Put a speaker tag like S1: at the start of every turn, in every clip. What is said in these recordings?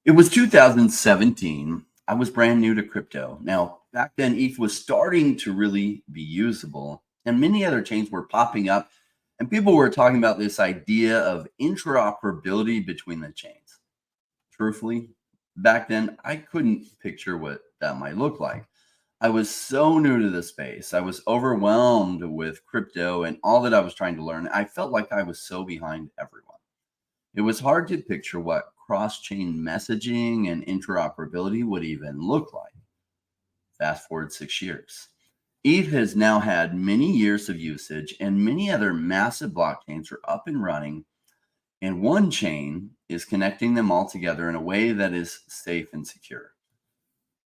S1: It was 2017. I was brand new to crypto. Now, back then, ETH was starting to really be usable, and many other chains were popping up, and people were talking about this idea of interoperability between the chains. Truthfully, back then, I couldn't picture what that might look like. I was so new to the space. I was overwhelmed with crypto and all that I was trying to learn. I felt like I was so behind everyone. It was hard to picture what cross chain messaging and interoperability would even look like. Fast forward 6 years. ETH has now had many years of usage, and many other massive blockchains are up and running, and Wanchain is connecting them all together in a way that is safe and secure.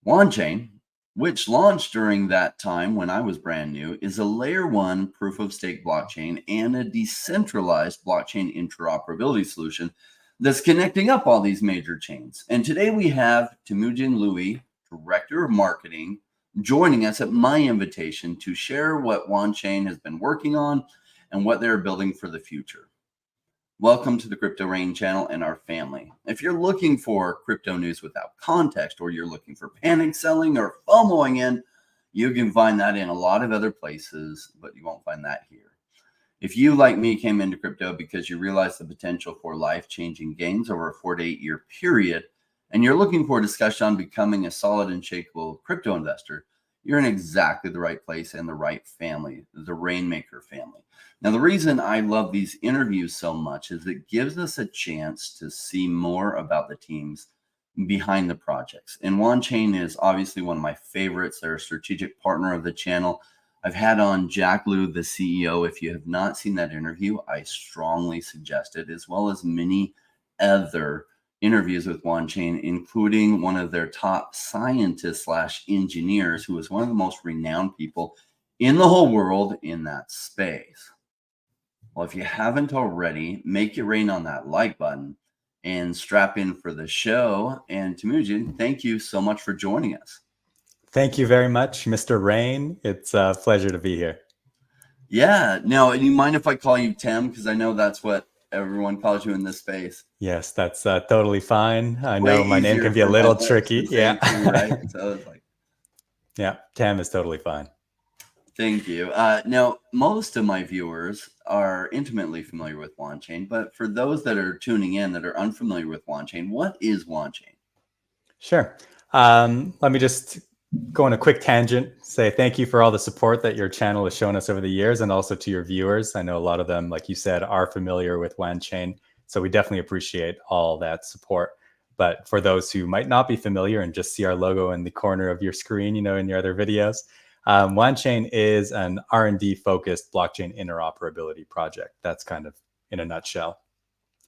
S1: Wanchain, which launched during that time when I was brand new, is a layer one proof of stake blockchain and a decentralized blockchain interoperability solution that's connecting up all these major chains. And today we have Temujin Louie, Director of Marketing, joining us at my invitation to share what Wanchain has been working on and what they're building for the future. Welcome to the Crypto Rain channel and our family. If you're looking for crypto news without context, or you're looking for panic selling or FOMOing in, you can find that in a lot of other places, but you won't find that here. If you, like me, came into crypto because you realized the potential for life-changing gains over a 4 to 8 year period, and you're looking for a discussion on becoming a solid and shakable crypto investor, you're in exactly the right place and the right family, the Rainmaker family. Now, the reason I love these interviews so much is it gives us a chance to see more about the teams behind the projects. And Wanchain is obviously one of my favorites. They're a strategic partner of the channel. I've had on Jack Liu, the CEO. If you have not seen that interview, I strongly suggest it, as well as many other interviews with Wanchain, including one of their top scientists / engineers, who is one of the most renowned people in the whole world in that space. Well, if you haven't already, make it rain on that like button and strap in for the show. And Temujin, thank you so much for joining us.
S2: Thank you very much, Mr. Rain. It's a pleasure to be here.
S1: Yeah. Now, you mind if I call you Tim? Because I know that's what everyone calls you in this space.
S2: Yes, that's totally fine. I know my name can be a little tricky. Yeah.
S1: Too, right? So it's like,
S2: yeah, Tam is totally fine.
S1: Thank you. Now, most of my viewers are intimately familiar with Wanchain, but for those that are tuning in that are unfamiliar with Wanchain, what is Wanchain?
S2: Sure. Let me just go on a quick tangent, say thank you for all the support that your channel has shown us over the years, and also to your viewers. I know a lot of them, like you said, are familiar with Wanchain, so we definitely appreciate all that support. But for those who might not be familiar and just see our logo in the corner of your screen, in your other videos, Wanchain is an R&D focused blockchain interoperability project. That's kind of in a nutshell.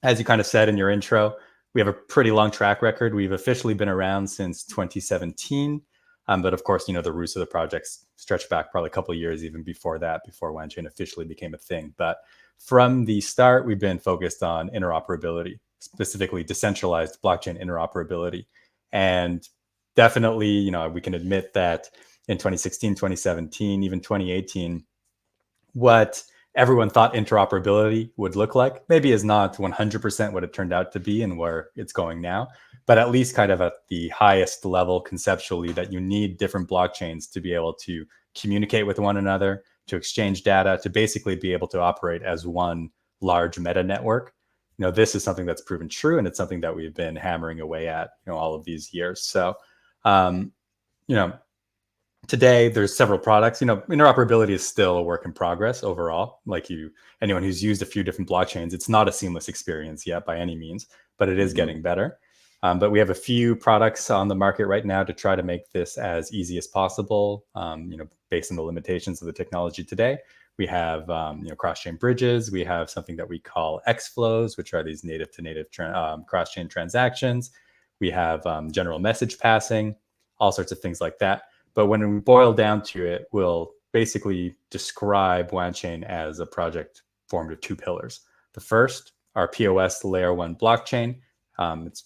S2: As you kind of said in your intro, we have a pretty long track record. We've officially been around since 2017. But of course, the roots of the projects stretch back probably a couple of years even before that, before Wanchain officially became a thing. But from the start, we've been focused on interoperability, specifically decentralized blockchain interoperability. And definitely, we can admit that in 2016, 2017, even 2018, what everyone thought interoperability would look like maybe is not 100% what it turned out to be and where it's going now, but at least kind of at the highest level conceptually, that you need different blockchains to be able to communicate with one another, to exchange data, to basically be able to operate as one large meta network. This is something that's proven true, and it's something that we've been hammering away at, all of these years. So, today there's several products. Interoperability is still a work in progress overall. Anyone who's used a few different blockchains, it's not a seamless experience yet by any means, but it is getting better. But we have a few products on the market right now to try to make this as easy as possible, based on the limitations of the technology today. We have cross-chain bridges. We have something that we call X-flows, which are these native-to-native cross-chain transactions. We have general message passing, all sorts of things like that. But when we boil down to it, we'll basically describe Wanchain as a project formed of two pillars. The first, our POS layer one blockchain. It's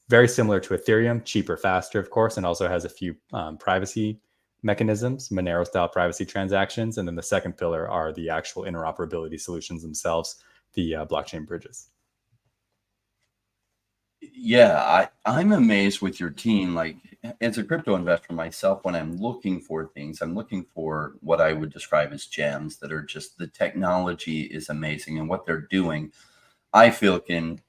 S2: very similar to Ethereum, cheaper, faster, of course, and also has a few privacy mechanisms, Monero-style privacy transactions. And then the second pillar are the actual interoperability solutions themselves, the blockchain bridges.
S1: Yeah, I'm amazed with your team. Like, as a crypto investor myself, when I'm looking for things, I'm looking for what I would describe as gems that are just, the technology is amazing, and what they're doing, I feel, can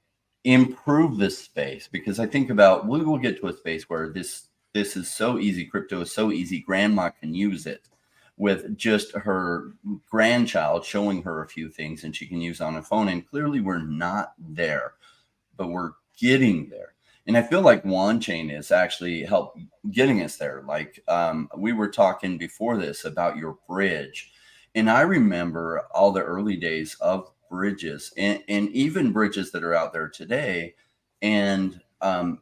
S1: improve this space. Because I think about, we will get to a space where this is so easy, crypto is so easy, grandma can use it with just her grandchild showing her a few things, and she can use on a phone. And clearly we're not there, but we're getting there. And I feel like Wanchain is actually help getting us there. Like, we were talking before this about your bridge, and I remember all the early days of bridges, and even bridges that are out there today, and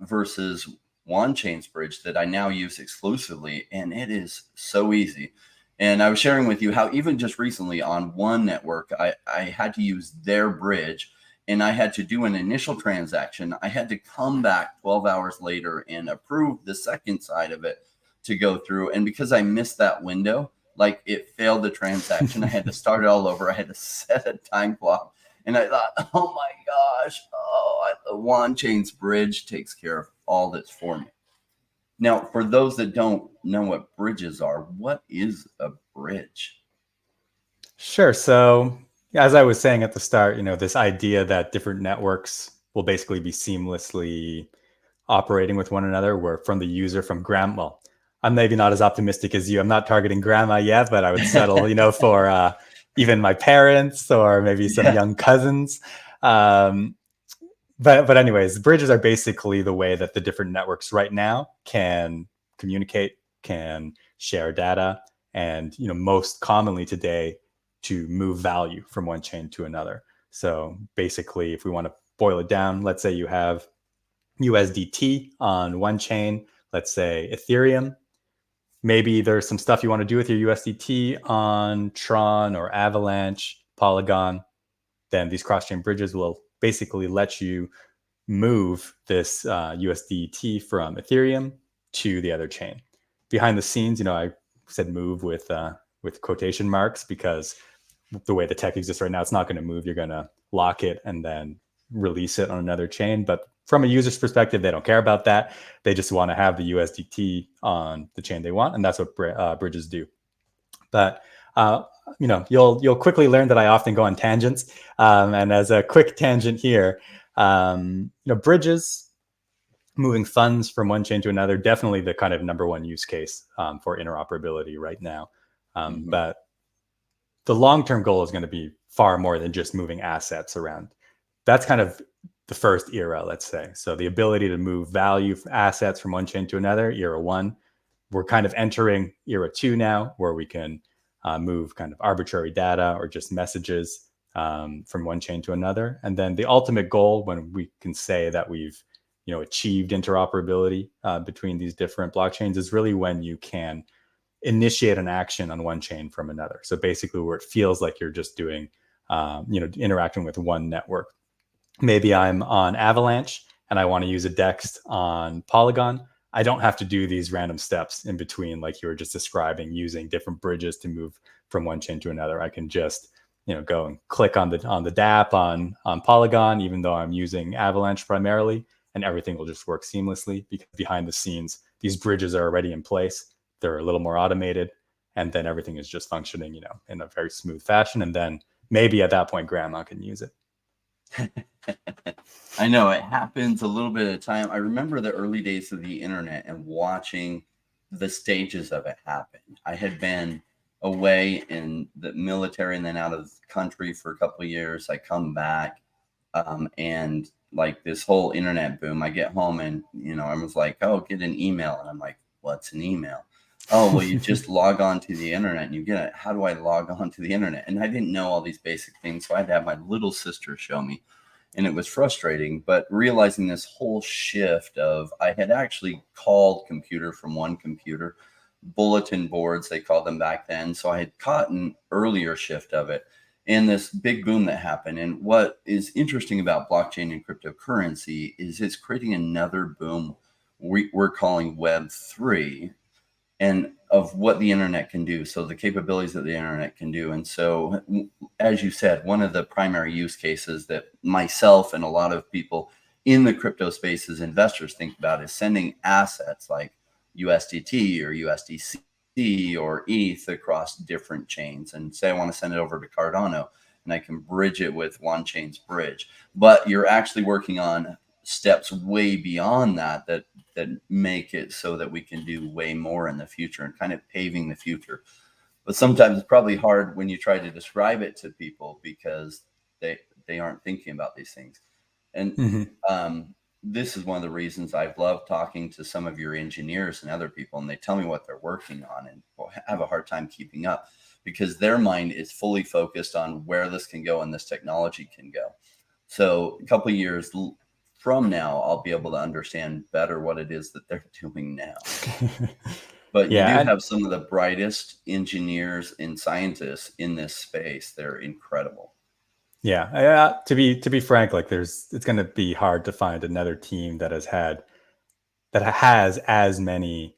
S1: versus Wanchain's bridge that I now use exclusively, and it is so easy. And I was sharing with you how even just recently on one network, I had to use their bridge, and I had to do an initial transaction. I had to come back 12 hours later and approve the second side of it to go through. And because I missed that window, like, it failed the transaction. I had to start it all over. I had to set a time clock. And I thought, oh my gosh, the Wanchain's bridge takes care of all this for me. Now, for those that don't know what bridges are, what is a bridge?
S2: Sure. So, as I was saying at the start, this idea that different networks will basically be seamlessly operating with one another, where from the user, from grandma. Well, I'm maybe not as optimistic as you. I'm not targeting grandma yet, but I would settle, for even my parents or maybe some
S1: Yeah.
S2: young cousins. Um, but anyways, bridges are basically the way that the different networks right now can communicate, can share data, and most commonly today, to move value from one chain to another. So basically, if we want to boil it down, let's say you have USDT on one chain, let's say Ethereum. Maybe there's some stuff you want to do with your USDT on Tron or Avalanche, Polygon. Then these cross-chain bridges will basically let you move this USDT from Ethereum to the other chain. Behind the scenes, I said move with quotation marks, because the way the tech exists right now, it's not going to move. You're going to lock it and then release it on another chain. But from a user's perspective, they don't care about that. They just want to have the USDT on the chain they want, and that's what bridges do. But you'll quickly learn that I often go on tangents. And as a quick tangent here, bridges, moving funds from one chain to another, definitely the kind of number one use case for interoperability right now.
S1: Mhm.
S2: But the long-term goal is going to be far more than just moving assets around. That's kind of the first era, let's say. So the ability to move value, assets from one chain to another, era one. We're kind of entering era two now, where we can move kind of arbitrary data or just messages from one chain to another. And then the ultimate goal, when we can say that we've achieved interoperability between these different blockchains, is really when you can initiate an action on one chain from another. So basically, where it feels like you're just doing, interacting with one network. Maybe I'm on Avalanche and I want to use a DEX on Polygon. I don't have to do these random steps in between, like you were just describing, using different bridges to move from one chain to another. I can just go and click on the DApp on Polygon, even though I'm using Avalanche primarily, and everything will just work seamlessly, because behind the scenes, these bridges are already in place. They're a little more automated, and then everything is just functioning, in a very smooth fashion. And then maybe at that point, grandma can use it.
S1: I know it happens a little bit at a time. I remember the early days of the internet and watching the stages of it happen. I had been away in the military and then out of the country for a couple of years. I come back, and like this whole internet boom. I get home and I was like, "Oh, get an email," and I'm like, "What's an email?" Oh, well, you just log on to the internet and you get it. How do I log on to the internet? And I didn't know all these basic things, so I had to have my little sister show me, and it was frustrating. But realizing this whole shift of, I had actually called computer from one computer, bulletin boards they called them back then, so I had caught an earlier shift of it, and this big boom that happened. And what is interesting about blockchain and cryptocurrency is it's creating another boom we're calling Web 3, and of what the internet can do. So the capabilities that the internet can do. And so, as you said, one of the primary use cases that myself and a lot of people in the crypto space as investors think about is sending assets like USDT or USDC or ETH across different chains. And say I want to send it over to Cardano, and I can bridge it with Wanchain's bridge. But you're actually working on steps way beyond that make it so that we can do way more in the future and kind of paving the future. But sometimes it's probably hard when you try to describe it to people because they aren't thinking about these things. And this is one of the reasons I've loved talking to some of your engineers and other people, and they tell me what they're working on and have a hard time keeping up because their mind is fully focused on where this can go and this technology can go. So a couple of years from now, I'll be able to understand better what it is that they're doing now. But you do have some of the brightest engineers and scientists in this space. They're incredible.
S2: Yeah. To be frank, like it's going to be hard to find another team that has as many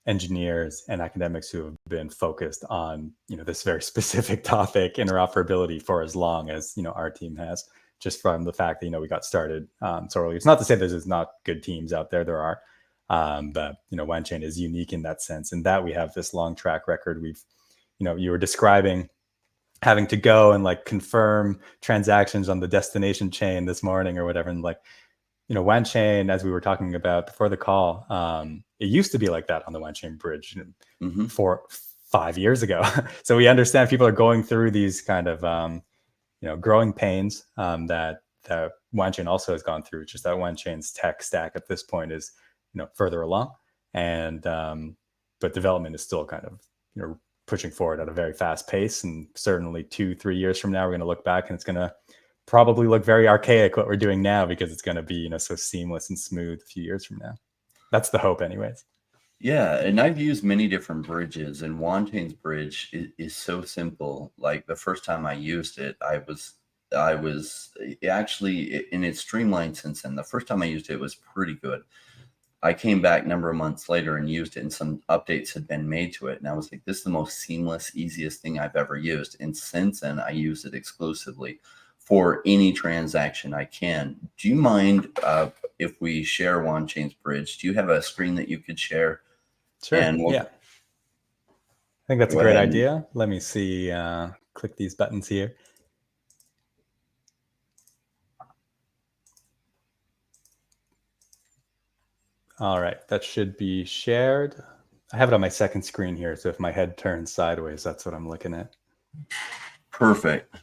S2: engineers and academics who have been focused on, this very specific topic, interoperability, for as long as, our team has, just from the fact that, we got started so early. It's not to say there's not good teams out there. There are. But, Wanchain is unique in that sense, and that we have this long track record. We've, you were describing having to go and like confirm transactions on the destination chain this morning or whatever. And like, Wanchain, as we were talking about before the call, it used to be like that on the Wanchain bridge 5 years ago. So we understand people are going through these kind of, growing pains that Wanchain also has gone through. Just that Wanchain's tech stack at this point is, further along, and but development is still kind of, pushing forward at a very fast pace. And certainly 2-3 years from now, we're going to look back and it's going to probably look very archaic what we're doing now, because it's going to be, so seamless and smooth a few years from now. That's the hope anyways.
S1: Yeah, and I've used many different bridges, and Wanchain's bridge is so simple. Like the first time I used it, I was actually, and it's streamlined since then. The first time I used it, it was pretty good. I came back a number of months later and used it, and some updates had been made to it. And I was like, this is the most seamless, easiest thing I've ever used. And since then, I use it exclusively for any transaction I can. Do you mind if we share Wanchain's bridge? Do you have a screen that you could share?
S2: Sure. Yeah. I think that's a great idea. Let me see. Click these buttons here. All right, that should be shared. I have it on my second screen here, so if my head turns sideways, that's what I'm looking at.
S1: Perfect.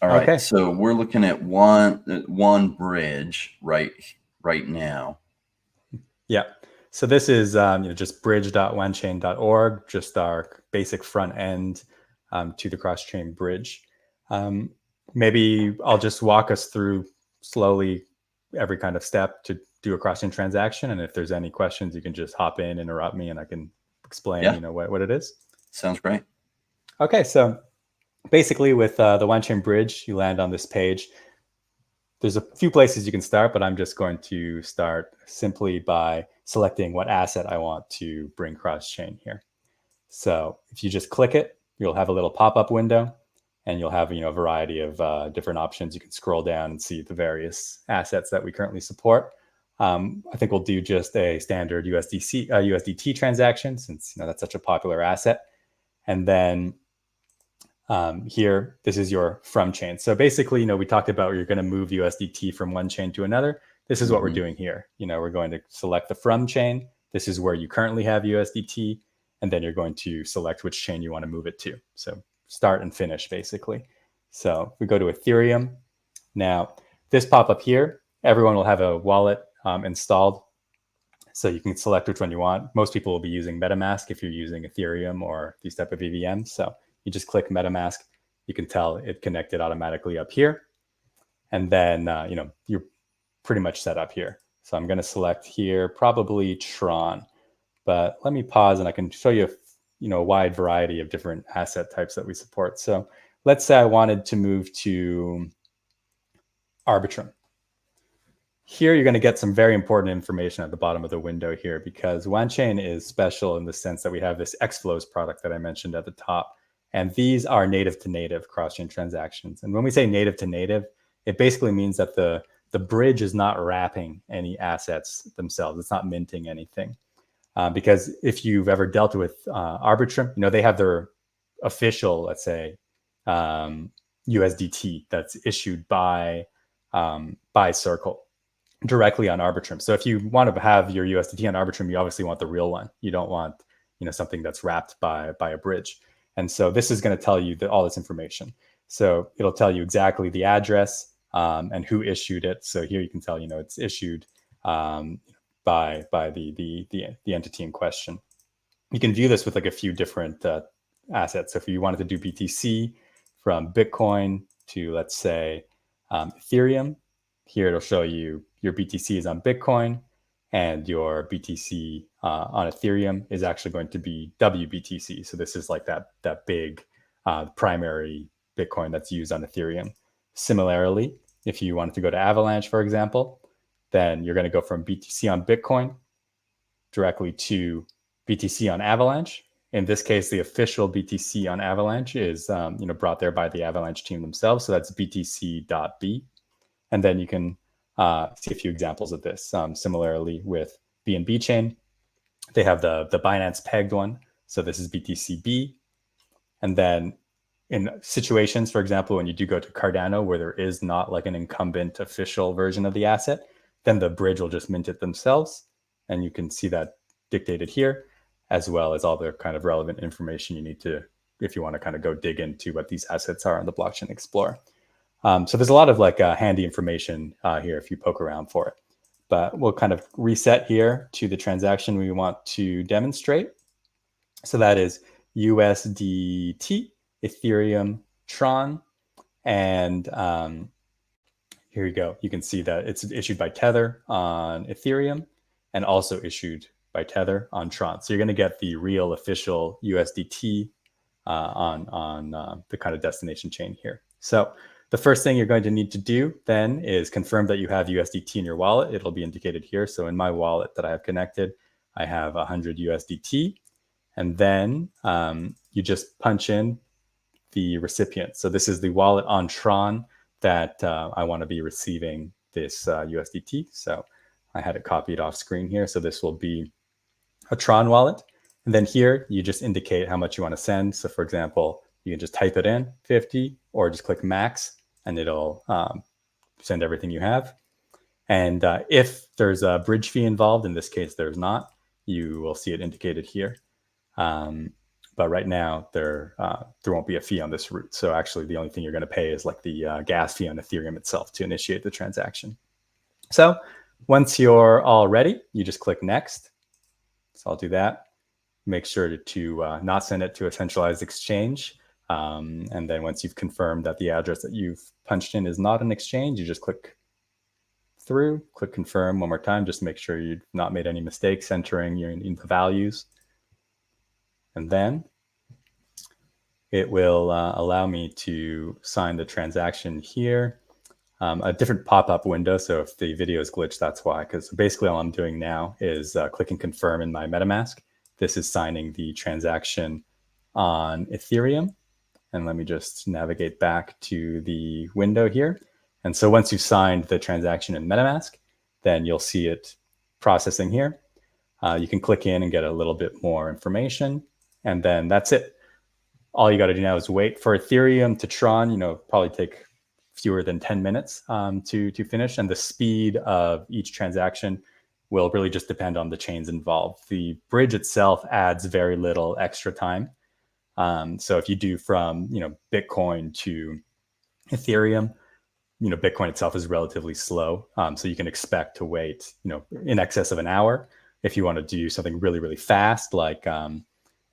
S1: All right, so we're looking at one bridge right now.
S2: Yeah. So this is just bridge.wanchain.org, just our basic front end to the cross-chain bridge. Maybe I'll just walk us through slowly every kind of step to do a cross-chain transaction. And if there's any questions, you can just hop in, interrupt me, and I can explain, what it is.
S1: Sounds great.
S2: Okay, so basically with the Wanchain bridge, you land on this page. There's a few places you can start, but I'm just going to start simply by selecting what asset I want to bring cross-chain here. So if you just click it, you'll have a little pop-up window, and you'll have a variety of different options. You can scroll down and see the various assets that we currently support. I think we'll do just a standard USDT transaction, since that's such a popular asset. And then here, this is your from chain. So basically, we talked about you're going to move USDT from one chain to another. This is what we're doing here. We're going to select the from chain. This is where you currently have USDT, and then you're going to select which chain you want to move it to. So start and finish, basically. So we go to Ethereum. Now, this pop-up here, everyone will have a wallet installed. So you can select which one you want. Most people will be using MetaMask if you're using Ethereum or these type of EVMs. So you just click MetaMask. You can tell it connected automatically up here. And then, you're pretty much set up here. So I'm going to select here, probably Tron. But let me pause and I can show you, a wide variety of different asset types that we support. So let's say I wanted to move to Arbitrum. Here, you're going to get some very important information at the bottom of the window here, because Wanchain is special in the sense that we have this Xflows product that I mentioned at the top. And these are native to native cross-chain transactions. And when we say native to native, it basically means that the the bridge is not wrapping any assets themselves. It's not minting anything. Because if you've ever dealt with Arbitrum, they have their official, let's say, USDT that's issued by Circle directly on Arbitrum. So if you want to have your USDT on Arbitrum, you obviously want the real one. You don't want something that's wrapped by a bridge. And so this is going to tell you all this information. So it'll tell you exactly the address and who issued it. So here you can tell it's issued by the entity in question. You can view this with like a few different assets. So if you wanted to do BTC from Bitcoin to, let's say, Ethereum, here it'll show you your BTC is on Bitcoin and your BTC on Ethereum is actually going to be WBTC. So this is like that big primary Bitcoin that's used on Ethereum. Similarly, if you wanted to go to Avalanche, for example, then you're going to go from BTC on Bitcoin directly to BTC on Avalanche. In this case, the official BTC on Avalanche is brought there by the Avalanche team themselves. So that's BTC.B. And then you can see a few examples of this. Similarly with BNB chain, they have the Binance pegged one. So this is BTCB. And then in situations, for example, when you do go to Cardano, where there is not like an incumbent official version of the asset, then the bridge will just mint it themselves. And you can see that dictated here, as well as all the kind of relevant information you need to, if you want to kind of go dig into what these assets are on the Blockchain Explorer. So there's a lot of like handy information here if you poke around for it. But we'll kind of reset here to the transaction we want to demonstrate. So that is USDT, Ethereum, Tron, and here you go. You can see that it's issued by Tether on Ethereum and also issued by Tether on Tron. So you're going to get the real official USDT on the kind of destination chain here. So the first thing you're going to need to do then is confirm that you have USDT in your wallet. It'll be indicated here. So in my wallet that I have connected, I have 100 USDT. And then you just punch in the recipient. So this is the wallet on Tron that I want to be receiving this USDT. So I had it copied off screen here. So this will be a Tron wallet. And then here you just indicate how much you want to send. So for example, you can just type it in 50 or just click max and it'll send everything you have. And if there's a bridge fee involved, in this case, there's not, you will see it indicated here. But right now there won't be a fee on this route. So actually the only thing you're going to pay is like the gas fee on Ethereum itself to initiate the transaction. So once you're all ready, you just click next. So I'll do that. Make sure to not send it to a centralized exchange. And then once you've confirmed that the address that you've punched in is not an exchange, you just click through, click confirm one more time, just make sure you've not made any mistakes entering the values. And then it will allow me to sign the transaction here. A different pop-up window. So if the video is glitched, that's why, because basically all I'm doing now is clicking confirm in my MetaMask. This is signing the transaction on Ethereum. And let me just navigate back to the window here. And so once you've signed the transaction in MetaMask, then you'll see it processing here. You can click in and get a little bit more information. And then that's it. All you got to do now is wait for Ethereum to Tron, probably take fewer than 10 minutes to finish. And the speed of each transaction will really just depend on the chains involved. The bridge itself adds very little extra time. So if you do from, Bitcoin to Ethereum, Bitcoin itself is relatively slow. So you can expect to wait, in excess of an hour. If you want to do something really, really fast, like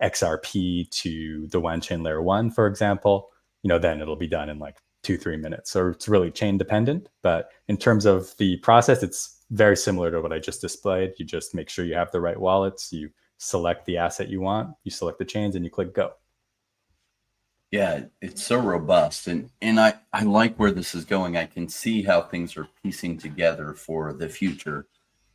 S2: XRP to the Wanchain layer 1, for example, then it'll be done in like 2-3 minutes. So it's really chain dependent. But in terms of the process, it's very similar to what I just displayed. You just make sure you have the right wallets. You select the asset you want, you select the chains, and you click go.
S1: Yeah, it's so robust. And I like where this is going. I can see how things are piecing together for the future.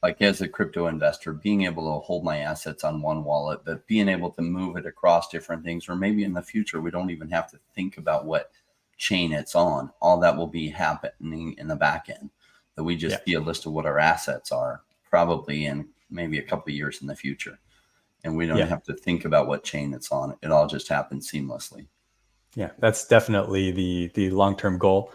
S1: Like as a crypto investor, being able to hold my assets on one wallet, but being able to move it across different things, or maybe in the future, we don't even have to think about what chain it's on. All that will be happening in the back end. that we just
S2: Yeah.
S1: see a list of what our assets are, probably in maybe a couple of years in the future. And we don't
S2: Yeah.
S1: have to think about what chain it's on. It all just happens seamlessly.
S2: Yeah. That's definitely the long-term goal.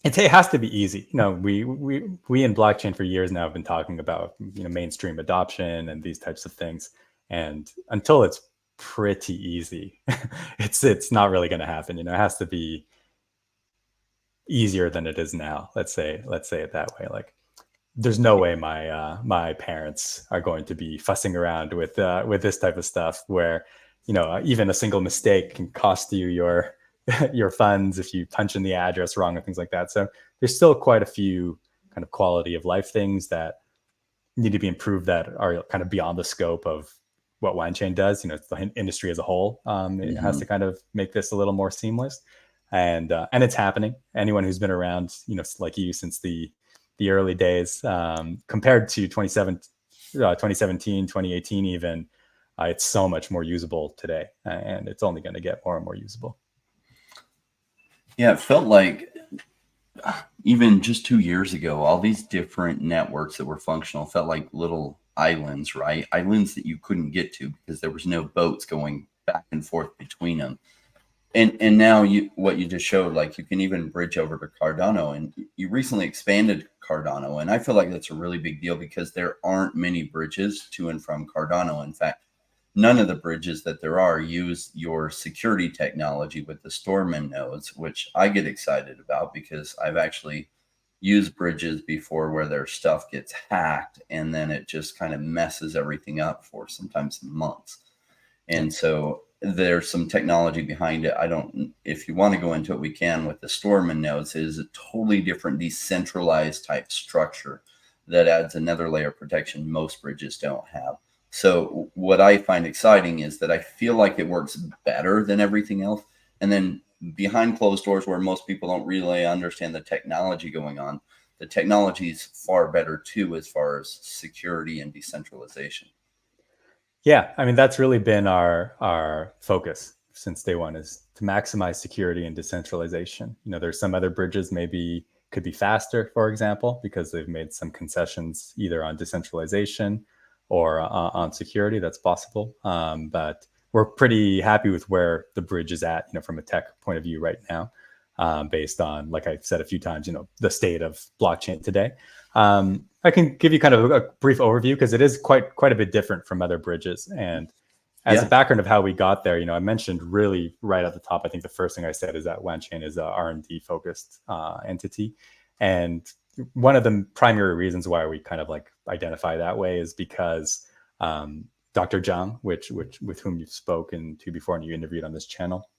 S2: It has to be easy. We in blockchain for years now have been talking about mainstream adoption and these types of things, and until it's pretty easy, it's not really going to happen. It has to be easier than it is now. Let's say it that way. Like, there's no way my parents are going to be fussing around with this type of stuff where even a single mistake can cost you your your funds if you punch in the address wrong and things like that. So there's still quite a few kind of quality of life things that need to be improved that are kind of beyond the scope of what Wanchain does. It's the industry as a whole. It has to kind of make this a little more seamless, and it's happening. Anyone who's been around, like you, since the early days, compared to 2017, 2018 even, it's so much more usable today, and it's only going to get more and more usable.
S1: Yeah, it felt like even just 2 years ago, all these different networks that were functional felt like little islands, right? Islands that you couldn't get to because there was no boats going back and forth between them. And now what you just showed, like you can even bridge over to Cardano, and you recently expanded Cardano, and I feel like that's a really big deal because there aren't many bridges to and from Cardano. In fact, none of the bridges that there are use your security technology with the Storeman nodes, which I get excited about because I've actually used bridges before where their stuff gets hacked and then it just kind of messes everything up for sometimes months. And so there's some technology behind it. I don't, if you want to go into it, we can. With the Storeman nodes, it is a totally different decentralized type structure that adds another layer of protection most bridges don't have. So what I find exciting is that I feel like it works better than everything else. And then behind closed doors, where most people don't really understand the technology going on, the technology is far better too, as far as security and decentralization.
S2: Yeah, I mean, that's really been our focus since day one, is to maximize security and decentralization. There's some other bridges maybe could be faster, for example, because they've made some concessions either on decentralization or on security. That's possible, but we're pretty happy with where the bridge is at, from a tech point of view right now, based on, like I've said a few times, the state of blockchain today. I can give you kind of a brief overview because it is quite a bit different from other bridges. And as a background of how we got there, I mentioned really right at the top, I think the first thing I said is that Wanchain is a R&D focused entity. And one of the primary reasons why we kind of like identify that way is because Dr. Zhang, with whom you've spoken to before and you interviewed on this channel.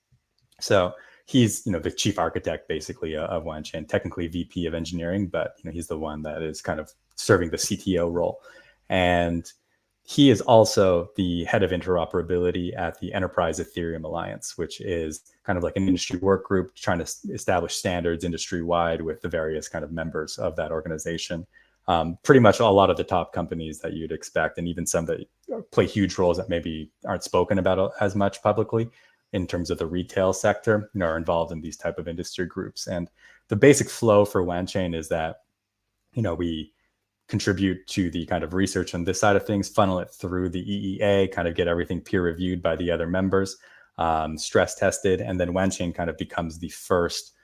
S2: So he's, the chief architect basically of Wanchain, technically VP of engineering, but he's the one that is kind of serving the CTO role. And he is also the head of interoperability at the Enterprise Ethereum Alliance, which is kind of like an industry work group trying to establish standards industry wide with the various kind of members of that organization. Pretty much a lot of the top companies that you'd expect, and even some that play huge roles that maybe aren't spoken about as much publicly in terms of the retail sector, are involved in these type of industry groups. And the basic flow for Wanchain is that, we contribute to the kind of research on this side of things, funnel it through the EEA, kind of get everything peer reviewed by the other members, stress tested, and then Wanchain kind of becomes the first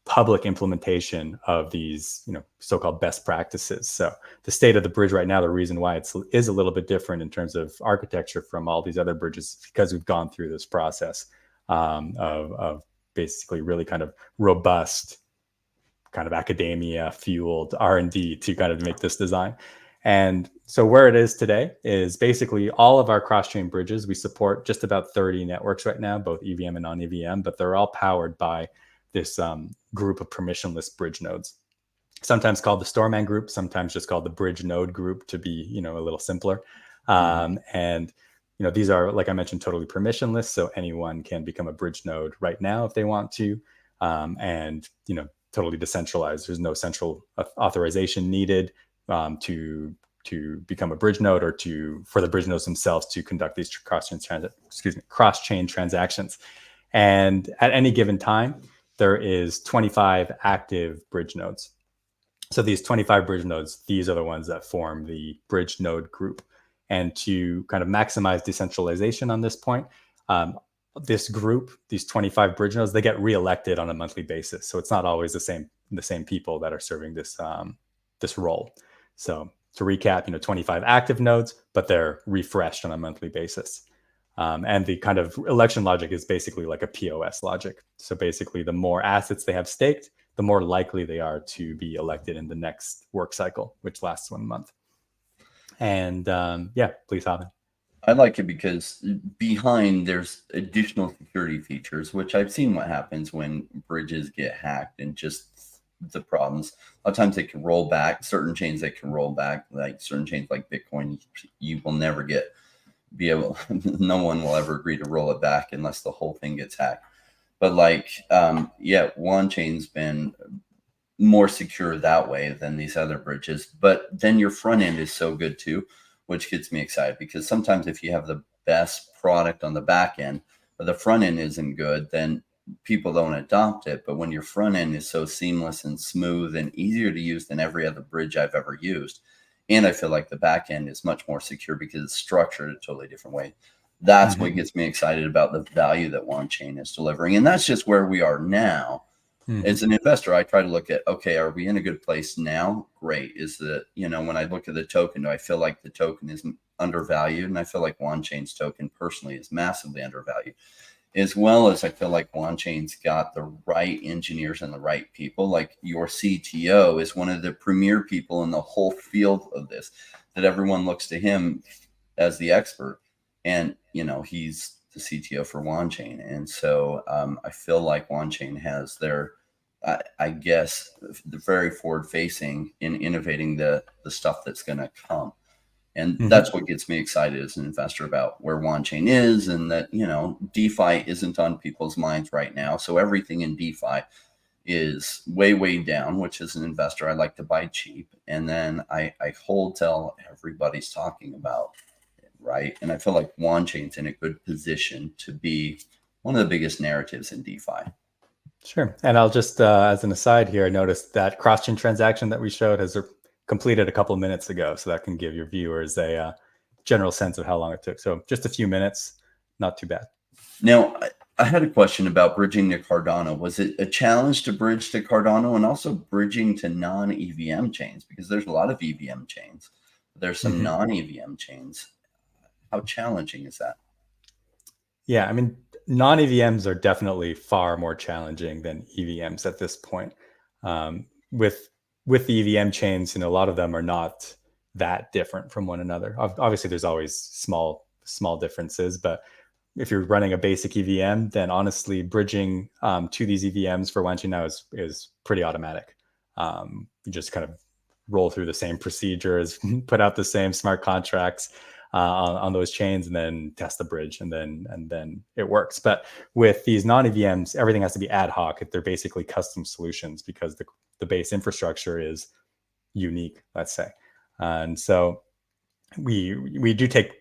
S2: public implementation of these, so-called best practices. So the state of the bridge right now, the reason why it is a little bit different in terms of architecture from all these other bridges, because we've gone through this process of basically really kind of robust, kind of academia fueled R&D to kind of make this design. And so where it is today is basically all of our cross-chain bridges. We support just about 30 networks right now, both EVM and non-EVM, but they're all powered by this group of permissionless bridge nodes, sometimes called the Storeman group, sometimes just called the bridge node group to be, a little simpler. And, these are, like I mentioned, totally permissionless. So anyone can become a bridge node right now if they want to. And, totally decentralized. There's no central authorization needed to become a bridge node or for the bridge nodes themselves to conduct these cross-chain transactions. And at any given time, there is 25 active bridge nodes. So these 25 bridge nodes, these are the ones that form the bridge node group. And to kind of maximize decentralization on this point, this group, these 25 bridge nodes, they get reelected on a monthly basis. So it's not always the same people that are serving this role. So to recap, 25 active nodes, but they're refreshed on a monthly basis. And the kind of election logic is basically like a POS logic. So basically, the more assets they have staked, the more likely they are to be elected in the next work cycle, which lasts 1 month. And yeah, please, Haven.
S1: I like it because behind there's additional security features, which I've seen what happens when bridges get hacked and just the problems. A lot of times they can roll back certain chains. They can roll back like certain chains like Bitcoin. You will never be able. No one will ever agree to roll it back unless the whole thing gets hacked. But like, yeah, Wanchain's been more secure that way than these other bridges. But then your front end is so good too, which gets me excited because sometimes if you have the best product on the back end, but the front end isn't good, then people don't adopt it. But when your front end is so seamless and smooth and easier to use than every other bridge I've ever used, and I feel like the back end is much more secure because it's structured a totally different way. That's what gets me excited about the value that Wanchain is delivering. And that's just where we are now. As an investor, I try to look at, okay, are we in a good place now? Great. Is the, when I look at the token, do I feel like the token is undervalued? And I feel like Wanchain's token personally is massively undervalued, as well as I feel like Wanchain's got the right engineers and the right people. Like your CTO is one of the premier people in the whole field of this, that everyone looks to him as the expert. And, he's the CTO for Wanchain. And so I feel like Wanchain has their, I guess, they're very forward facing in innovating the stuff that's going to come. And that's what gets me excited as an investor about where Wanchain is, and that, DeFi isn't on people's minds right now. So everything in DeFi is way, way down, which as an investor, I like to buy cheap. And then I hold till everybody's talking about it, right? And I feel like Wanchain's in a good position to be one of the biggest narratives in DeFi.
S2: Sure. And I'll just, as an aside here, I noticed that cross-chain transaction that we showed has completed a couple of minutes ago. So that can give your viewers a general sense of how long it took. So just a few minutes, not too bad.
S1: Now, I had a question about bridging to Cardano. Was it a challenge to bridge to Cardano and also bridging to non-EVM chains? Because there's a lot of EVM chains. There's some non-EVM chains. How challenging is that?
S2: Yeah, I mean, non-EVMs are definitely far more challenging than EVMs at this point. With the EVM chains, a lot of them are not that different from one another. Obviously, there's always small differences, but if you're running a basic EVM, then honestly, bridging to these EVMs for Wanchain now is pretty automatic. You just kind of roll through the same procedures, put out the same smart contracts on those chains, and then test the bridge, and then it works. But with these non-EVMs, everything has to be ad hoc. They're basically custom solutions because the base infrastructure is unique, let's say. And so we do take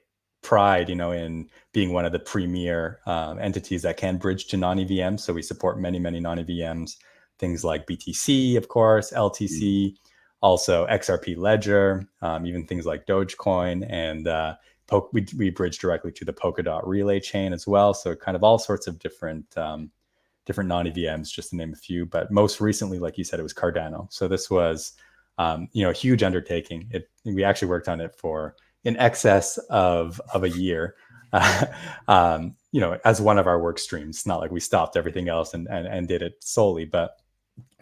S2: pride, in being one of the premier entities that can bridge to non-EVMs. So we support many non-EVMs, things like BTC, of course, LTC, also XRP Ledger, even things like Dogecoin, and we bridge directly to the Polkadot Relay chain as well. So kind of all sorts of different non-EVMs, just to name a few. But most recently, like you said, it was Cardano. So this was a huge undertaking. We actually worked on it for in excess of a year, as one of our work streams. It's not like we stopped everything else and did it solely, but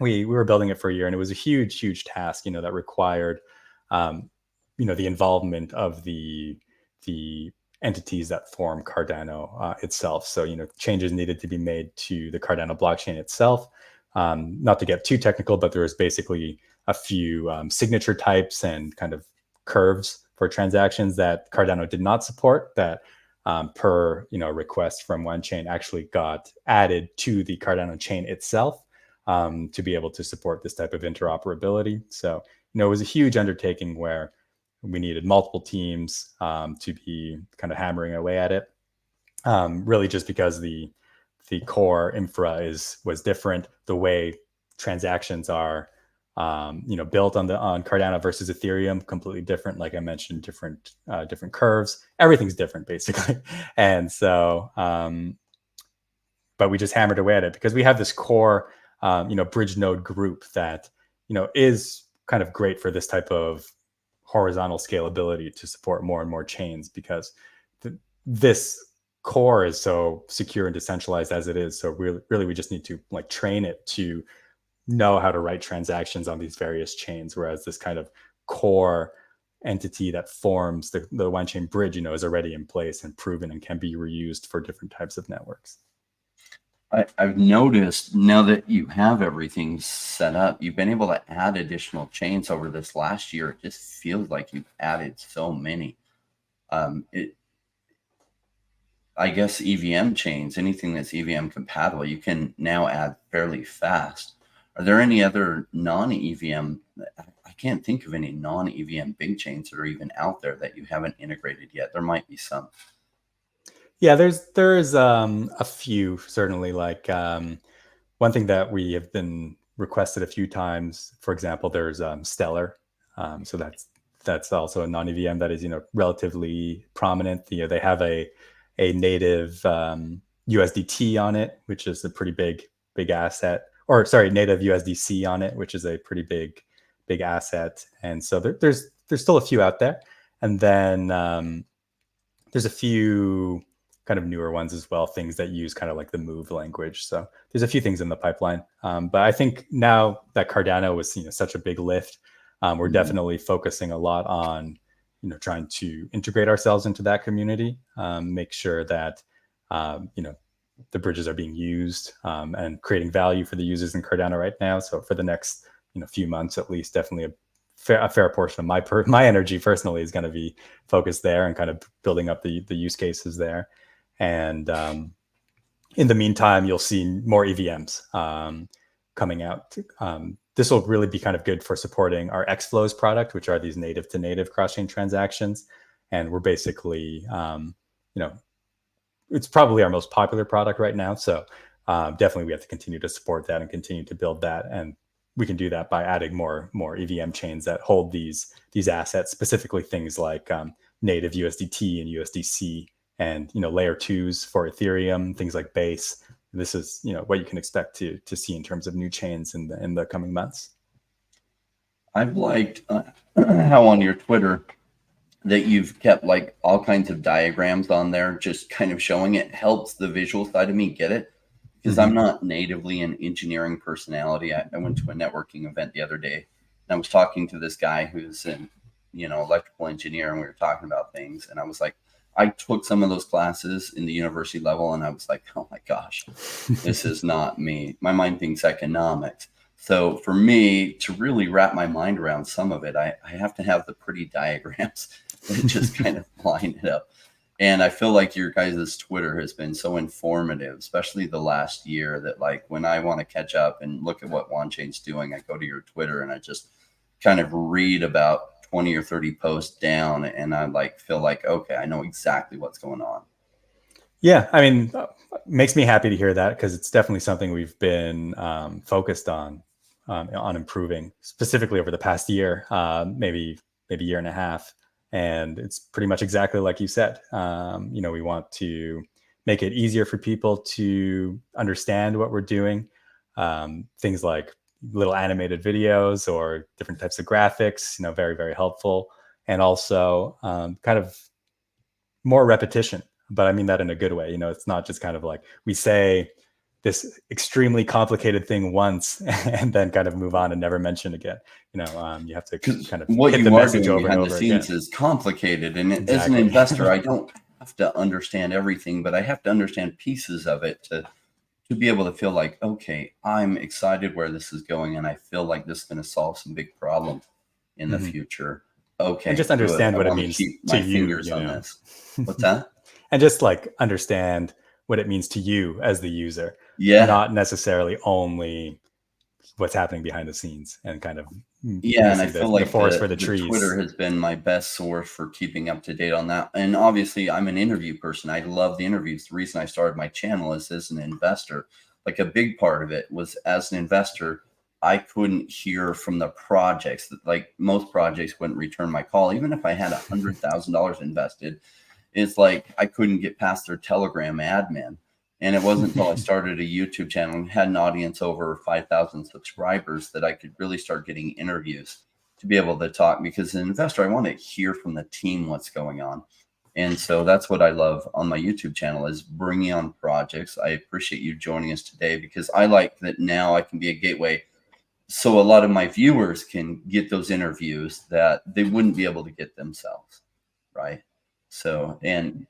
S2: we were building it for a year, and it was a huge task, that required, the involvement of the entities that form Cardano itself. So, changes needed to be made to the Cardano blockchain itself. Not to get too technical, but there was basically a few signature types and kind of curves for transactions that Cardano did not support, that per request from Wanchain actually got added to the Cardano chain itself to be able to support this type of interoperability. So it was a huge undertaking where we needed multiple teams to be kind of hammering away at it. Really, just because the core infra was different, the way transactions are built on Cardano versus Ethereum, completely different. Like I mentioned, different curves. Everything's different basically. And so, but we just hammered away at it because we have this core, bridge node group that, is kind of great for this type of horizontal scalability to support more and more chains, because this core is so secure and decentralized as it is. So really we just need to like train it to know how to write transactions on these various chains, whereas this kind of core entity that forms the Wanchain bridge, is already in place and proven and can be reused for different types of networks.
S1: I've noticed now that you have everything set up, you've been able to add additional chains over this last year. It just feels like you've added so many. I guess EVM chains, anything that's EVM compatible, you can now add fairly fast. Are there any other non-EVM? I can't think of any non-EVM big chains that are even out there that you haven't integrated yet. There might be some.
S2: Yeah, there's a few certainly. Like one thing that we have been requested a few times. For example, there's Stellar. So that's also a non-EVM that is relatively prominent. They have a native USDT on it, which is a pretty big asset. Or sorry, native USDC on it, which is a pretty big asset. And so there's still a few out there. And then there's a few kind of newer ones as well, things that use kind of like the Move language. So there's a few things in the pipeline. But I think now that Cardano was such a big lift, we're definitely focusing a lot on trying to integrate ourselves into that community, make sure that the bridges are being used, and creating value for the users in Cardano right now. So for the next few months at least, definitely a fair portion of my energy personally is going to be focused there and kind of building up the use cases there. And in the meantime, you'll see more EVMs coming out. This will really be kind of good for supporting our Xflows product, which are these native to native cross-chain transactions. And we're basically, it's probably our most popular product right now. So definitely we have to continue to support that and continue to build that. And we can do that by adding more EVM chains that hold these assets, specifically things like native USDT and USDC, and layer 2s for Ethereum, things like Base. This is what you can expect to see in terms of new chains in the coming months.
S1: I've liked how on your Twitter that you've kept like all kinds of diagrams on there, just kind of showing it. Helps the visual side of me get it, because I'm not natively an engineering personality. I went to a networking event the other day, and I was talking to this guy who's an electrical engineer, and we were talking about things, and I was like, I took some of those classes in the university level, and I was like, oh my gosh, this is not me. My mind thinks economics. So for me to really wrap my mind around some of it, I have to have the pretty diagrams that just kind of line it up. And I feel like your guys' Twitter has been so informative, especially the last year, that like when I want to catch up and look at what Wanchain's doing, I go to your Twitter and I just kind of read about 20 or 30 posts down, and I like feel like, okay, I know exactly what's going on.
S2: Yeah, I mean, makes me happy to hear that, because it's definitely something we've been focused on improving, specifically over the past year, maybe year and a half. And it's pretty much exactly like you said. We want to make it easier for people to understand what we're doing. Things like little animated videos or different types of graphics, very, very helpful. And also kind of more repetition, but I mean that in a good way. It's not just kind of like we say this extremely complicated thing once and then kind of move on and never mention again. You have to kind of
S1: what
S2: hit
S1: you
S2: the
S1: are
S2: message
S1: doing
S2: over and
S1: behind the
S2: over
S1: scenes
S2: again.
S1: is complicated. And
S2: Exactly.
S1: as an investor, I don't have to understand everything, but I have to understand pieces of it to be able to feel like, okay, I'm excited where this is going, and I feel like this is going to solve some big problems in the future. Okay,
S2: and just understand
S1: good.
S2: what
S1: I
S2: it
S1: want
S2: means
S1: to keep
S2: to
S1: my
S2: you.
S1: fingers on this. What's that?
S2: And just like understand what it means to you as the user.
S1: Yeah.
S2: Not necessarily only what's happening behind the scenes and kind of
S1: and I feel like
S2: the forest for the trees.
S1: Twitter has been my best source for keeping up to date on that. And obviously I'm an interview person. I love the interviews. The reason I started my channel is as an investor. Like a big part of it was, as an investor, I couldn't hear from the projects. Like most projects wouldn't return my call, even if I had $100,000 invested. It's like I couldn't get past their Telegram admin. And it wasn't until I started a YouTube channel and had an audience over 5,000 subscribers that I could really start getting interviews to be able to talk. Because as an investor, I want to hear from the team what's going on. And so that's what I love on my YouTube channel, is bringing on projects. I appreciate you joining us today, because I like that now I can be a gateway, so a lot of my viewers can get those interviews that they wouldn't be able to get themselves, right? So, and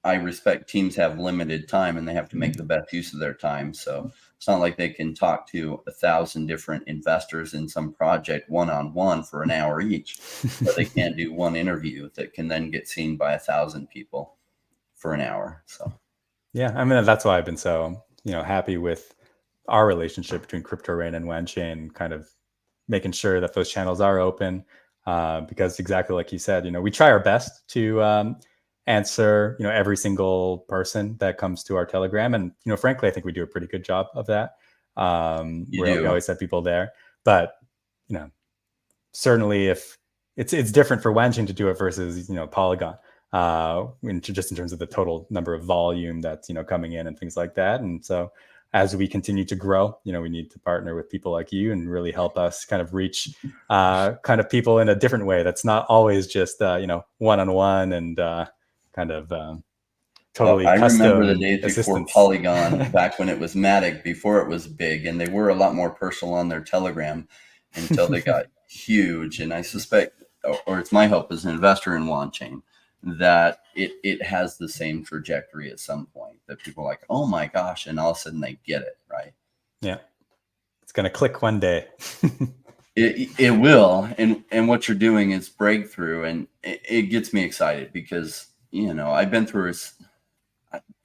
S1: I respect teams have limited time and they have to make the best use of their time. So it's not like they can talk to 1,000 different investors in some project one-on-one for an hour each, but they can't do one interview that can then get seen by 1,000 people for an hour. So
S2: yeah, I mean, that's why I've been so happy with our relationship between Crypto Rain and Wanchain, kind of making sure that those channels are open, because exactly like you said, we try our best to answer every single person that comes to our Telegram, and frankly, I think we do a pretty good job of that. We always have people there, but certainly if it's different for Wanchain to do it versus Polygon, just in terms of the total number of volume that's coming in and things like that. And so as we continue to grow, we need to partner with people like you and really help us kind of reach kind of people in a different way. That's not always just one-on-one and kind of totally
S1: I
S2: custom
S1: remember the days before
S2: assistance.
S1: Polygon, back when it was Matic, before it was big, and they were a lot more personal on their Telegram until they got huge. And I suspect, or it's my hope as an investor in Wanchain, that it has the same trajectory at some point, that people are like, oh my gosh, and all of a sudden they get it, right?
S2: Yeah, it's going to click one day.
S1: It will, and what you're doing is breakthrough, and it gets me excited, because I've been through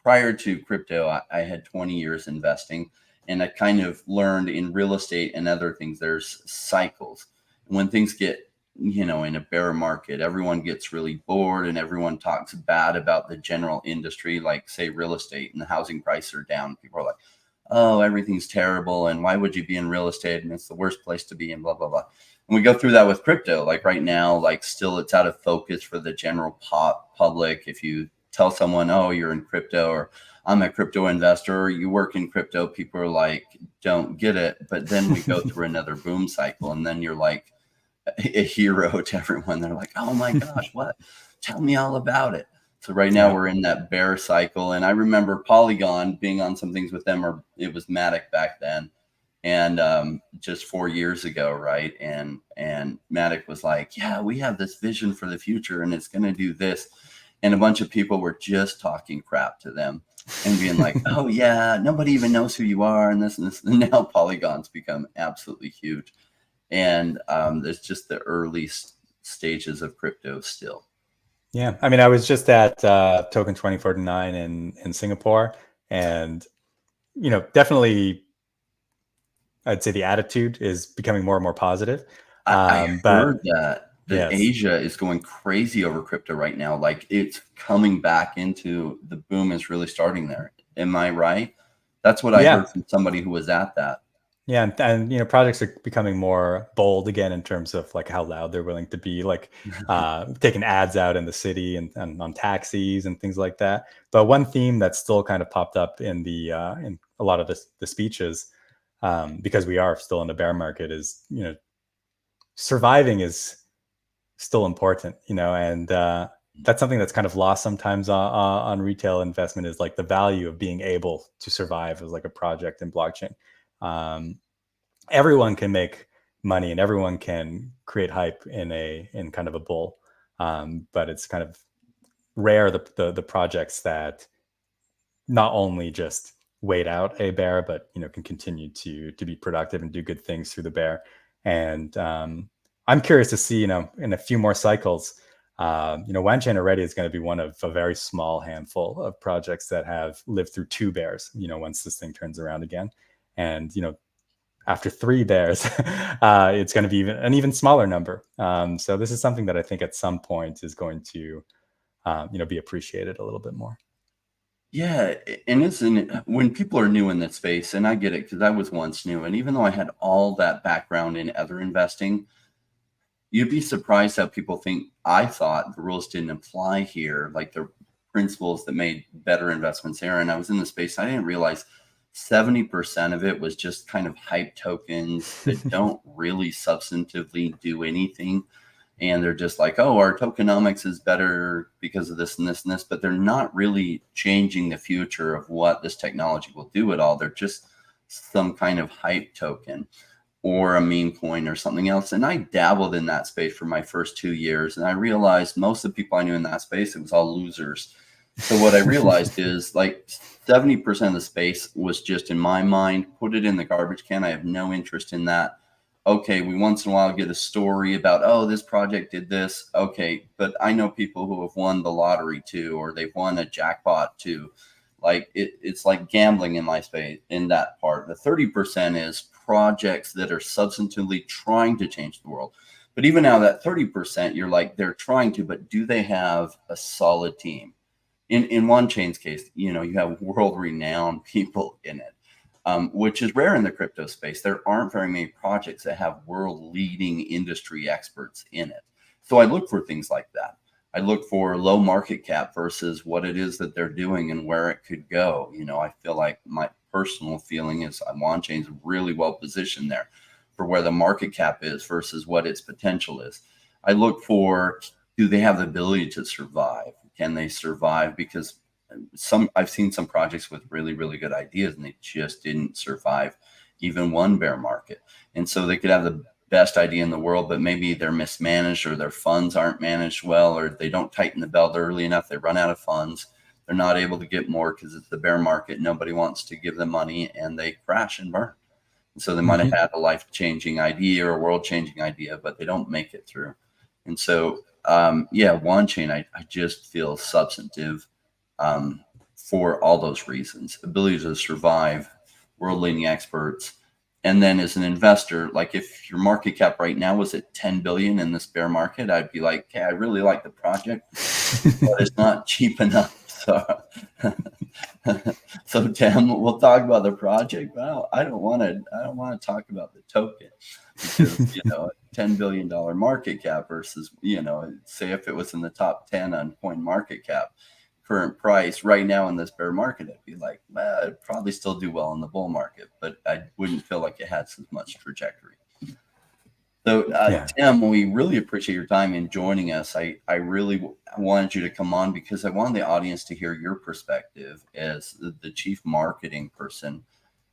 S1: prior to crypto, I had 20 years investing, and I kind of learned in real estate and other things, there's cycles. When things get, in a bear market, everyone gets really bored and everyone talks bad about the general industry, like say real estate, and the housing prices are down. People are like, oh, everything's terrible, and why would you be in real estate, and it's the worst place to be, and blah, blah, blah. And we go through that with crypto. Like right now, like still it's out of focus for the general public. If you tell someone, oh, you're in crypto, or I'm a crypto investor, or you work in crypto, people are like, don't get it. But then we go through another boom cycle, and then you're like a hero to everyone. They're like, oh my gosh, what? Tell me all about it. So right now we're in that bear cycle. And I remember Polygon being on some things with them, or it was Matic back then, and just 4 years ago, right? And Matic was like, yeah, we have this vision for the future, and it's going to do this. And a bunch of people were just talking crap to them and being like, oh yeah, nobody even knows who you are, and this and this. And now Polygon's become absolutely huge. And there's just the early stages of crypto still.
S2: Yeah, I mean, I was just at Token 2049 in Singapore, and definitely, I'd say the attitude is becoming more and more positive.
S1: I heard that
S2: yes.
S1: Asia is going crazy over crypto right now. Like it's coming back into the boom is really starting there. Am I right? That's what I heard from somebody who was at that.
S2: Yeah, and projects are becoming more bold again in terms of like how loud they're willing to be, like taking ads out in the city and on taxis and things like that. But one theme that's still kind of popped up in in a lot of the speeches, because we are still in a bear market, is surviving is still important, and that's something that's kind of lost sometimes on retail investment, is like the value of being able to survive as like a project in blockchain. Everyone can make money and everyone can create hype in kind of a bull, but it's kind of rare the projects that not only just wait out a bear, but can continue to be productive and do good things through the bear. And I'm curious to see, in a few more cycles, Wanchain already is going to be one of a very small handful of projects that have lived through 2 bears, once this thing turns around again. And, after 3 bears, it's going to be an even smaller number. So this is something that I think at some point is going to, be appreciated a little bit more.
S1: Yeah, and isn't it when people are new in this space, and I get it because I was once new, and even though I had all that background in other investing, you'd be surprised how people think I thought the rules didn't apply here, like the principles that made better investments there. And I was in the space, I didn't realize 70% of it was just kind of hype tokens that don't really substantively do anything. And they're just like, oh, our tokenomics is better because of this and this and this, but they're not really changing the future of what this technology will do at all. They're just some kind of hype token or a meme coin or something else. And I dabbled in that space for my first 2 years. And I realized most of the people I knew in that space, it was all losers. So what I realized is like 70% of the space was just in my mind, put it in the garbage can. I have no interest in that. Okay, we once in a while get a story about, oh, this project did this. Okay, but I know people who have won the lottery too, or they've won a jackpot too. Like it's like gambling in my space in that part. The 30% is projects that are substantively trying to change the world. But even now, that 30%, you're like, they're trying to, but do they have a solid team? In Wanchain's case, you know, you have world renowned people in it, which is rare in the crypto space. There aren't very many projects that have world leading industry experts in it. So I look for things like that. I look for low market cap versus what it is that they're doing and where it could go. You know, I feel like my personal feeling is Wanchain's really well positioned there for where the market cap is versus what its potential is. I look for, do they have the ability to survive? Can they survive? Because I've seen some projects with really, really good ideas and they just didn't survive even one bear market. And so they could have the best idea in the world, but maybe they're mismanaged or their funds aren't managed well, or they don't tighten the belt early enough. They run out of funds. They're not able to get more because it's the bear market. Nobody wants to give them money and they crash and burn. And so they might have
S2: Mhm.
S1: had a life changing idea or a world changing idea, but they don't make it through. And so, yeah, Wanchain, I just feel substantive um, for all those reasons, ability to survive, world leading experts. And then as an investor, like if your market cap right now was at 10 billion in this bear market, I'd be like, okay, I really like the project, but it's not cheap enough. So, so Tim, we'll talk about the project, but I don't want to. I don't want to talk about the token because you know, $10 billion market cap versus say if it was in the top 10 on coin market cap, current price right now in this bear market, I'd be like, well, it'd probably still do well in the bull market, but I wouldn't feel like it has as much trajectory. So,
S2: Yeah.
S1: Tim, we really appreciate your time in joining us. I really wanted you to come on because I wanted the audience to hear your perspective as the chief marketing person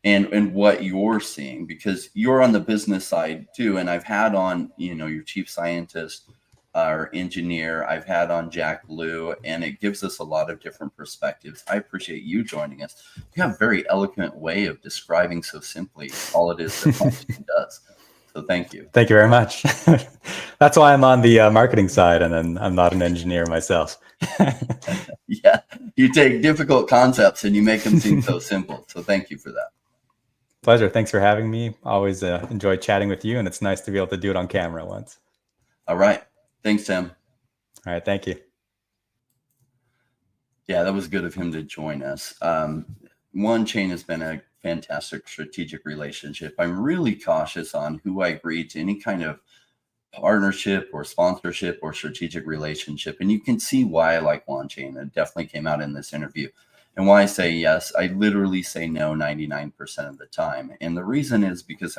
S1: and what you're seeing because you're on the business side too. And I've had on, your chief scientist or engineer, I've had on Jack Blue, and it gives us a lot of different perspectives. I appreciate you joining us. You have a very eloquent way of describing so simply all it is that marketing does. So thank you.
S2: Thank you very much. That's why I'm on the marketing side, and then I'm not an engineer myself.
S1: Yeah, you take difficult concepts and you make them seem so simple. So thank you for that.
S2: Pleasure. Thanks for having me. Always enjoy chatting with you, and it's nice to be able to do it on camera once.
S1: All right. Thanks, Tim.
S2: All right. Thank you.
S1: Yeah, that was good of him to join us. Wanchain has been a fantastic strategic relationship. I'm really cautious on who I agree to any kind of partnership or sponsorship or strategic relationship. And you can see why I like Wanchain. It definitely came out in this interview. And why I say yes, I literally say no 99% of the time. And the reason is because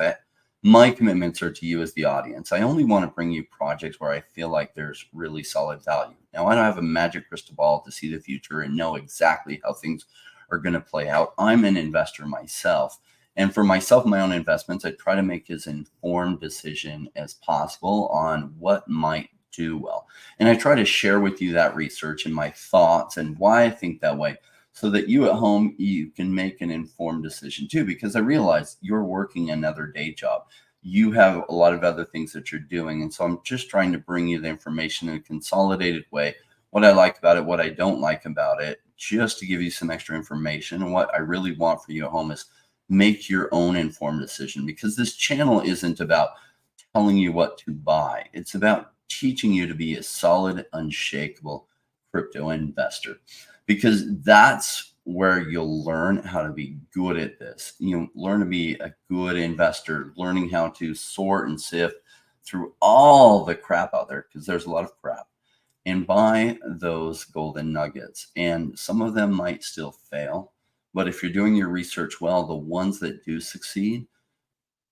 S1: my commitments are to you as the audience. I only want to bring you projects where I feel like there's really solid value. Now, I don't have a magic crystal ball to see the future and know exactly how things are going to play out. I'm an investor myself. And for myself, my own investments, I try to make as informed decision as possible on what might do well. And I try to share with you that research and my thoughts and why I think that way so that you at home, you can make an informed decision too, because I realize you're working another day job. You have a lot of other things that you're doing. And so I'm just trying to bring you the information in a consolidated way, what I like about it, what I don't like about it, just to give you some extra information. And what I really want for you at home is make your own informed decision because this channel isn't about telling you what to buy. It's about teaching you to be a solid, unshakable crypto investor because that's where you'll learn how to be good at this. You learn to be a good investor, learning how to sort and sift through all the crap out there, because there's a lot of crap, and buy those golden nuggets. And some of them might still fail, but if you're doing your research well, the ones that do succeed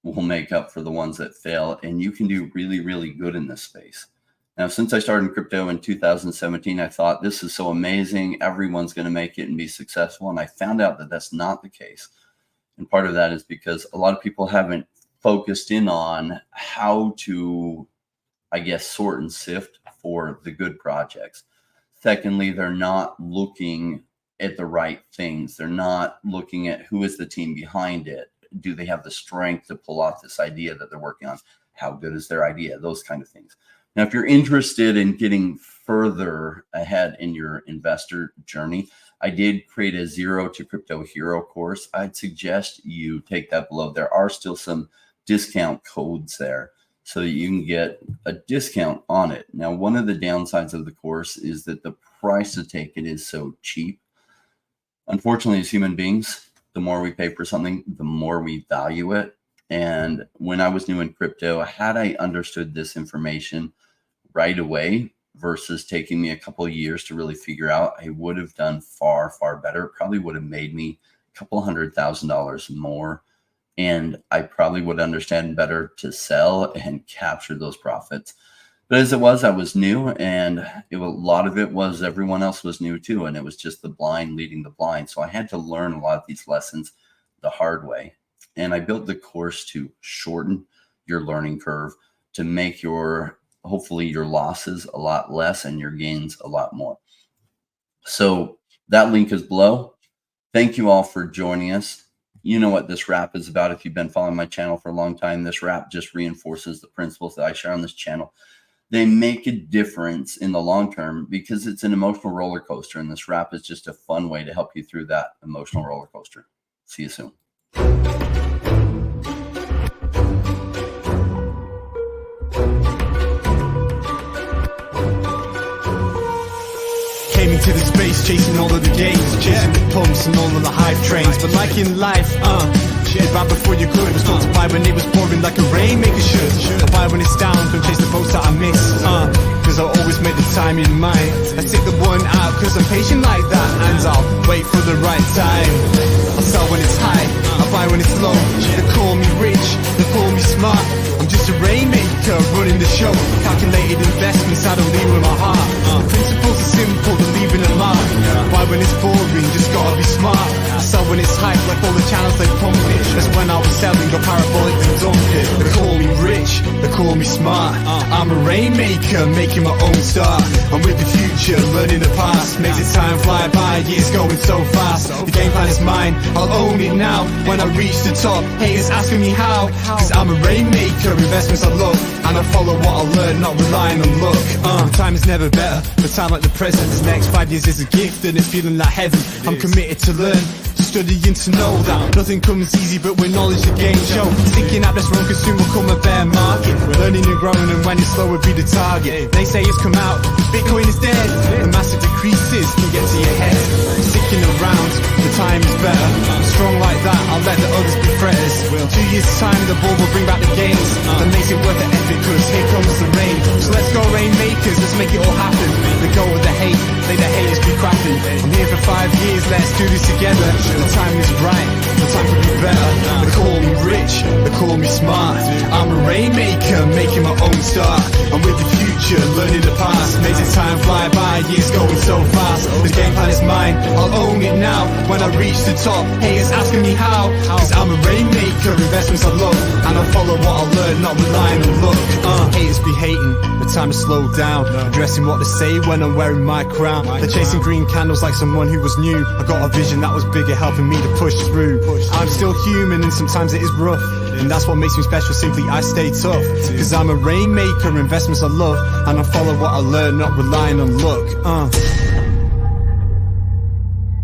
S1: will make up for the ones that fail, and you can do really, really good in this space. Now, since I started in crypto in 2017, I thought this is so amazing. Everyone's going to make it and be successful. And I found out that that's not the case. And part of that is because a lot of people haven't focused in on how to, I guess, sort and sift for the good projects. Secondly, they're not looking at the right things. They're not looking at who is the team behind it. Do they have the strength to pull off this idea that they're working on? How good is their idea? Those kind of things. Now, if you're interested in getting further ahead in your investor journey, I did create a Zero to Crypto Hero course. I'd suggest you take that below. There are still some discount codes there so that you can get a discount on it. Now, one of the downsides of the course is that the price to take it is so cheap. Unfortunately, as human beings, the more we pay for something, the more we value it. And when I was new in crypto, had I understood this information right away versus taking me a couple of years to really figure out, I would have done far, far better. It probably would have made me a couple $100,000 more. And I probably would understand better to sell and capture those profits. But as it was, I was new, and a lot of it was everyone else was new too. And it was just the blind leading the blind. So I had to learn a lot of these lessons the hard way. And I built the course to shorten your learning curve, to make hopefully your losses a lot less and your gains a lot more. So that link is below. Thank you all for joining us. You know what this wrap is about. If you've been following my channel for a long time, this wrap just reinforces the principles that I share on this channel. They make a difference in the long term because it's an emotional roller coaster, and this wrap is just a fun way to help you through that emotional roller coaster. See you soon.
S3: Came into the space chasing all of the gains, chasing the pumps and all of the hype trains. But like in life, you buy before you could. Was told to buy when it was pouring like a rainmaker should. I buy when it's down, don't chase the boats that I miss. Cause I always make the time in mind. I take the one out cause I'm patient like that. And I'll wait for the right time. I sell when it's high, I buy when it's low. They call me rich, they call me smart. I'm just a rainmaker running the show. Calculated investments, I don't leave with my heart. The principles are simple, they're leaving a mark. Buy when it's boring, just gotta be smart. I sell when it's hype, like all the channels they pump it. That's when I was selling, got parabolic and dump it. They call me rich, they call me smart. I'm a rainmaker, making my own start. I'm with the future, learning the past. Makes the time fly by, years going so fast. The game plan is mine, I'll own it now. When I reach the top, haters asking me how. Cause I'm a rainmaker, investments I love. And I follow what I learn, not relying on luck. Time is never better, the time like the present. The next 5 years is a gift and it's feeling like heaven. I'm committed to learn, studying to know that nothing comes easy, but with knowledge the game show. Sticking out this wrong, cause soon will come a bear market. Learning and growing, and when it's slow will be the target. They say it's come out, Bitcoin is dead. The massive decreases can get to your head. Sticking around, the time is better. I'm strong like that, I'll let the others be fretters. 2 years time, the ball will bring back the gains. That makes it worth the effort, cause here comes the rain. So let's go rainmakers, let's make it all happen. Let go of the hate, let the haters be crapping. I'm here for 5 years, let's do this together. The time is right, the time could be better. They call me rich, they call me smart. I'm a rainmaker, making my own start. I'm with the future, learning the past. Makes the time fly by, years going so fast. The game plan is mine, I'll own it now. When I reach the top, haters asking me how. Cause I'm a rainmaker, investments I love. And I follow what I learn, not relying on luck. Haters be hating, the time to slow down. Addressing what they say when I'm wearing my crown. They're chasing green candles like someone who was new. I got a vision that was bigger, helping me to push through. I'm still human and sometimes it is rough, and that's what makes me special, simply I stay tough. Cause I'm a rainmaker, investments I love. And I follow what I learn, not relying on luck.